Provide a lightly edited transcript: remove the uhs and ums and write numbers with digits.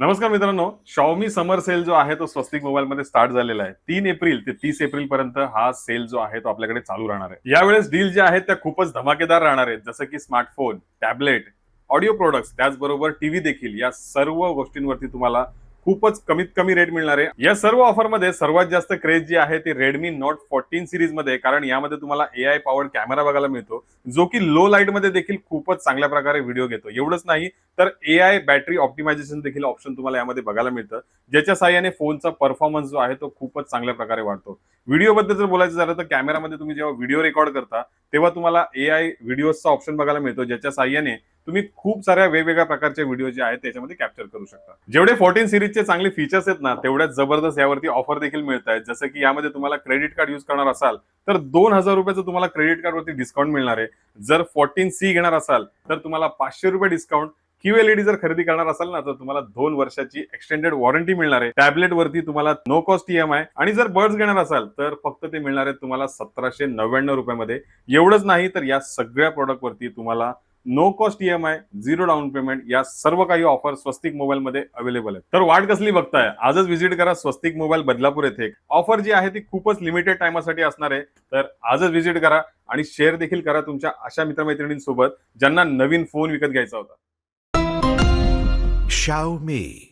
नमस्कार मित्रांनो, Xiaomi summer sale जो आहे तो स्वस्तिक मोबाईलमध्ये स्टार्ट झालेला आहे. 3 एप्रिल ते 30 एप्रिल पर्यंत हा सेल जो आहे तो आपल्याकडे चालू राहणार आहे. यावेळेस डील ज्या आहेत त्या खूपच धमाकेदार राहणार आहेत. जसं की स्मार्टफोन, टॅबलेट, ऑडिओ प्रोडक्ट्स त्याचबरोबर टीव्ही देखील या सर्व गोष्टींवरती तुम्हाला खूपच कमीत कमी रेट मिळणार आहे. या सर्व ऑफरमध्ये सर्वात जास्त क्रेज जी आहे ती Redmi Note 14 सीरीज मध्ये, कारण यामध्ये तुम्हाला AI पॉवर्ड कॅमेरा बघायला मिळतो, जो की लो लाईट मध्ये देखील खूपच चांगल्या प्रकारे व्हिडिओ घेतो. एवढंच नाही तर AI बॅटरी ऑप्टिमायझेशन देखील ऑप्शन तुम्हाला यामध्ये बघायला मिळतं, ज्याच्या साहाय्याने फोनचा परफॉर्मन्स जो आहे तो खूपच चांगल्या प्रकारे वाढतो. व्हिडिओ बद्दल जर बोलायचं झालं तर कॅमेरामध्ये तुम्ही जेव्हा व्हिडिओ रेकॉर्ड करता तेव्हा तुम्हाला AI व्हिडिओचा ऑप्शन बघायला मिळतो, ज्याच्या साहाय्याने तुम्ही खूप साऱ्या वेगवेगळ्या प्रकारचे व्हिडिओ जे आहेत त्याच्यामध्ये कॅप्चर करू शकता. जेवढे 14 सीरीजचे चांगले फीचर्स आहेत ना, तेवढ्याच जबरदस्त यावरती ऑफर देखील मिळत आहेत. जसं की यामध्ये तुम्हाला क्रेडिट कार्ड यूज करणार असाल तर ₹2000 तुम्हाला क्रेडिट कार्डवरती डिस्काउंट मिळणार आहे. जर 14C घेणार असाल तर तुम्हाला ₹500 डिस्काउंट. QLED जर खरेदी करणार असाल ना तर तुम्हाला 2 वर्षाची एक्सटेंडेड वॉरंटी मिळणार आहे. टॅबलेट वरती तुम्हाला नो कॉस्ट EMI, आणि जर बर्ड्स घेणार असाल तर फक्त ते मिळणार आहेत तुम्हाला ₹1799 मध्ये. एवढंच नाही तर या सगळ्या प्रोडक्ट वरती तुम्हाला no cost EMI, zero down payment या सर्व काही ऑफर स्वस्तिक मोबाईल मध्ये अवेलेबल आहेत. तर वाट कसली बघताय? आजच व्हिजिट करा स्वस्तिक मोबाईल बदलापूर येथे. ऑफर जी आहे ती खूपच लिमिटेड टाइमसाठी असणार आहे. तर आजच व्हिजिट करा आणि शेअर देखील करा तुमच्या अशा मित्रमैत्रिणींसोबत ज्यांना नवीन फोन विकत घ्यायचा होता. Xiaomi.